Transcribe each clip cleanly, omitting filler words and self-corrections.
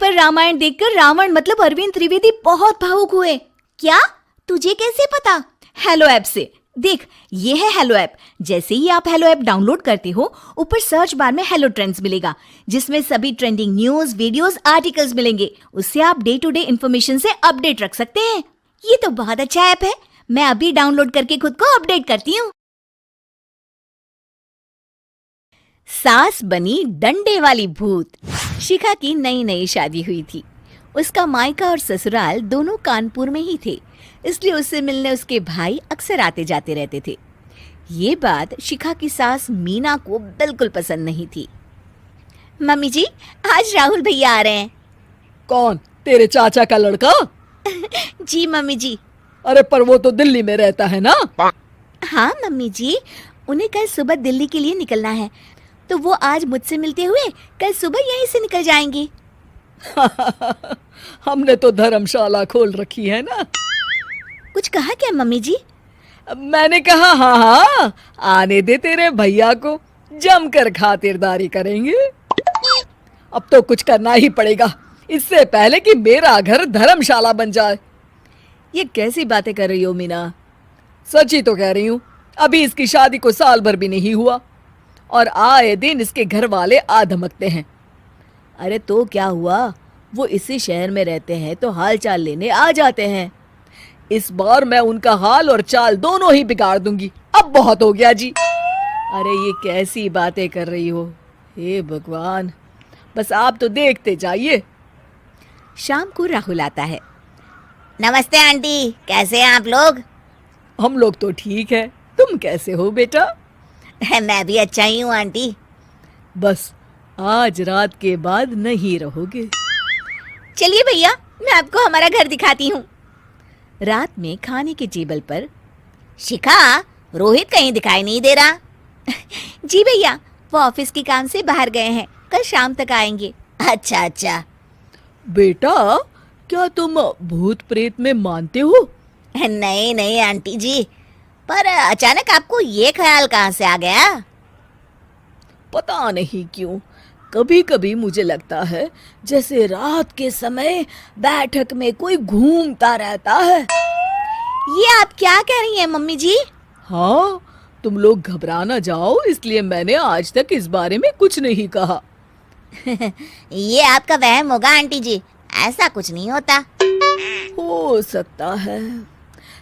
पर रामायण देखकर रावण मतलब अरविंद त्रिवेदी बहुत भावुक हुए। क्या? तुझे कैसे पता? हेलो ऐप से। देख, ये है हेलो ऐप। जैसे ही आप हेलो ऐप डाउनलोड करते हो, ऊपर सर्च बार में हेलो ट्रेंड्स मिलेगा, जिसमें सभी ट्रेंडिंग न्यूज, वीडियोस, आर्टिकल्स मिलेंगे। उससे आप डे टू डे इन्फॉर्मेशन से अपडेट रख सकते हैं। ये तो बहुत अच्छा ऐप है। मैं अभी डाउनलोड करके खुद को अपडेट करती हूँ। सास बनी डंडे वाली भूत। शिखा की नई नई शादी हुई थी। उसका मायका और ससुराल दोनों कानपुर में ही थे, इसलिए उससे मिलने उसके भाई अक्सर आते जाते रहते थे। ये बात शिखा की सास मीना को बिल्कुल पसंद नहीं थी। मम्मी जी, आज राहुल भैया आ रहे हैं। कौन? तेरे चाचा का लड़का? जी मम्मी जी। अरे पर वो तो दिल्ली में रहता है ना? हाँ मम्मी जी, उन्हें कल सुबह दिल्ली के लिए निकलना है, तो वो आज मुझसे मिलते हुए कल सुबह यहीं से निकल जाएंगे। हमने तो धर्मशाला खोल रखी है ना। कुछ कहा क्या मम्मी जी? मैंने कहा हाँ हाँ, आने दे तेरे भैया को, जमकर खातिरदारी करेंगे। अब तो कुछ करना ही पड़ेगा, इससे पहले कि मेरा घर धर्मशाला बन जाए। ये कैसी बातें कर रही हो मीना? सच ही तो कह रही हूँ। अभी इसकी शादी को साल भर भी नहीं हुआ और आए दिन इसके घर वाले आ धमकते हैं। अरे तो क्या हुआ, वो इसी शहर में रहते हैं तो हाल चाल लेने आ जाते हैं। इस बार मैं उनका हाल और चाल दोनों ही बिगाड़ दूंगी। अब बहुत हो गया जी। अरे ये कैसी बातें कर रही हो? हे भगवान, बस आप तो देखते जाइए। शाम को राहुल आता है। नमस्ते आंटी, कैसे हैं आप लोग? हम लोग तो ठीक है, तुम कैसे हो बेटा? मैं भी अच्छा ही हूँ आंटी। बस आज रात के बाद नहीं रहोगे। चलिए भैया, मैं आपको हमारा घर दिखाती हूँ। रात में खाने के टेबल पर शिखा, रोहित कहीं दिखाई नहीं दे रहा। जी भैया, वो ऑफिस के काम से बाहर गए हैं, कल शाम तक आएंगे। अच्छा अच्छा। बेटा, क्या तुम भूत प्रेत में मानते हो? नहीं नहीं आंटी जी, पर अचानक आपको ये ख्याल कहाँ से आ गया? पता नहीं क्यों, कभी कभी मुझे लगता है जैसे रात के समय बैठक में कोई घूमता रहता है। ये आप क्या कह रही हैं मम्मी जी? हाँ, तुम लोग घबरा ना जाओ, इसलिए मैंने आज तक इस बारे में कुछ नहीं कहा। ये आपका वहम होगा आंटी जी, ऐसा कुछ नहीं होता। हो सकता है।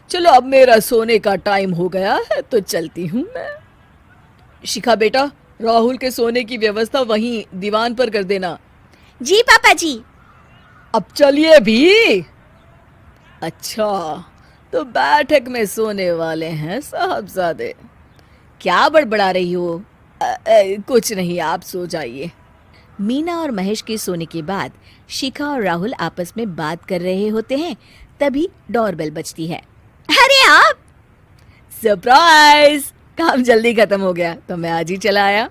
चलो अब मेरा सोने का टाइम हो गया है तो चलती हूँ मैं। शिखा बेटा, राहुल के सोने की व्यवस्था वहीं दीवान पर कर देना। जी पापा जी। अब चलिए भी। अच्छा, तो बैठक में सोने वाले हैं साहबजादे। क्या बड़बड़ा रही हो? कुछ नहीं, आप सो जाइए। मीना और महेश के सोने के बाद शिखा और राहुल आपस में बात कर रहे होते हैं, तभी डोरबेल बजती है। अरे आप! सरप्राइज! काम जल्दी खत्म हो गया तो मैं आज ही चला आया।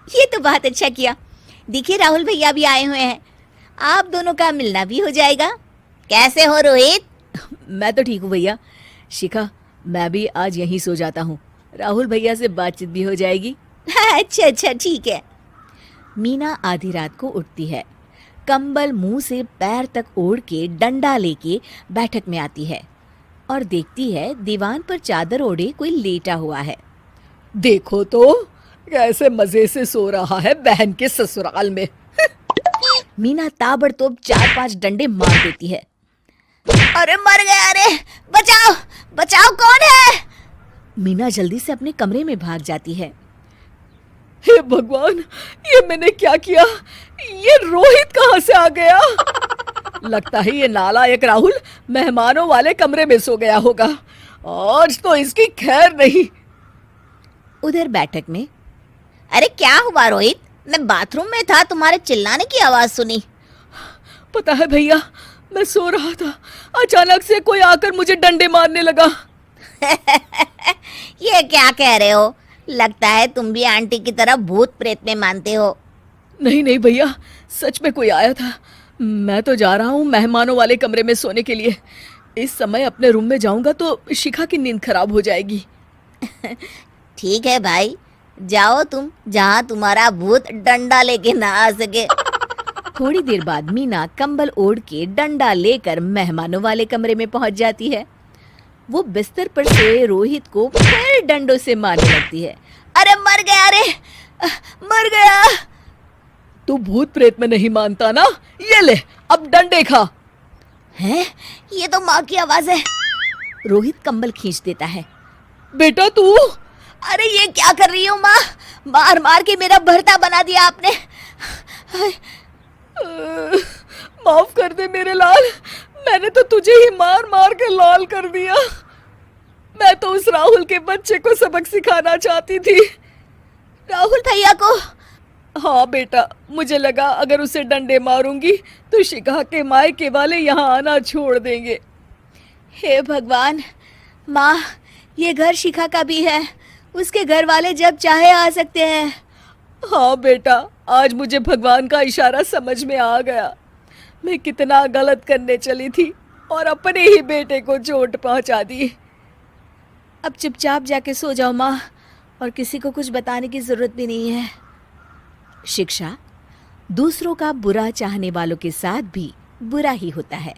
ये तो बहुत अच्छा किया। देखिए राहुल भैया भी आए हुए हैं, आप दोनों का मिलना भी हो जाएगा। कैसे हो रोहित? मैं तो ठीक हूँ भैया। शिखा, मैं भी आज यहीं सो जाता हूँ, राहुल भैया से बातचीत भी हो जाएगी। अच्छा अच्छा, ठीक है। मीना आधी रात को उठती है, कंबल मुंह से पैर तक ओढ़ के डंडा लेके बैठक में आती है और देखती है दीवान पर चादर ओढ़े कोई लेटा हुआ है। देखो तो कैसे मजे से सो रहा है बहन के ससुराल में। मीना ताबड़तोड़ 4-5 डंडे मार देती है। अरे मर गया! अरे बचाओ बचाओ, कौन है? मीना जल्दी से अपने कमरे में भाग जाती है। हे भगवान, ये मैंने क्या किया? ये रोहित कहाँ से आ गया? लगता है ये नालायक राहुल मेहमानों वाले कमरे में सो गया होगा। आज तो इसकी खैर नहीं। उधर बैठक में, अरे क्या हुआ रोहित? मैं बाथरूम में था, तुम्हारे चिल्लाने की आवाज सुनी। पता है भैया, मैं सो रहा था, अचानक से कोई आकर मुझे डंडे मारने लगा। ये क्या कह रहे हो? लगता है तुम भी आंटी की तरह भूत प्रेत में मानते हो। नहीं नहीं भैया, सच में कोई आया था। मैं तो जा रहा हूँ मेहमानों वाले कमरे में सोने के लिए। इस समय अपने रूम में जाऊंगा तो शिखा की नींद खराब हो जाएगी। ठीक है भाई, जाओ तुम, जहाँ तुम्हारा भूत डंडा लेके ना आ सके। थोड़ी देर बाद मीना कंबल ओढ़ के डंडा लेकर मेहमानों वाले कमरे में पहुंच जाती है। वो बिस्तर पर सोए रोहित को फिर डंडों से मारने लगती है। अरे मर गया, अरे मर गया। तू भूत प्रेत में नहीं मानता ना, ये ले अब डंडे खा। हैं? ये तो माँ की आवाज है। रोहित कंबल खींच देता है। बेटा तू, अरे ये क्या कर रही हो माँ? मार मार के मेरा भरता बना दिया आपने। माफ कर दे मेरे लाल, मैंने तो तुझे ही मार मार के लाल कर दिया। मैं तो उस राहुल के बच्चे को सबक सिखाना चाहती थी। राहुल भैया को? हाँ बेटा, मुझे लगा अगर उसे डंडे मारूंगी तो शिखा के मायके वाले यहाँ आना छोड़ देंगे। हे भगवान, माँ ये घर शिखा का भी है, उसके घर वाले जब चाहे आ सकते हैं। हाँ बेटा, आज मुझे भगवान का इशारा समझ में आ गया। मैं कितना गलत करने चली थी और अपने ही बेटे को चोट पहुंचा दी। अब चुपचाप जाके सो जाओ माँ, और किसी को कुछ बताने की जरूरत भी नहीं है। शिक्षा दूसरों का बुरा चाहने वालों के साथ भी बुरा ही होता है।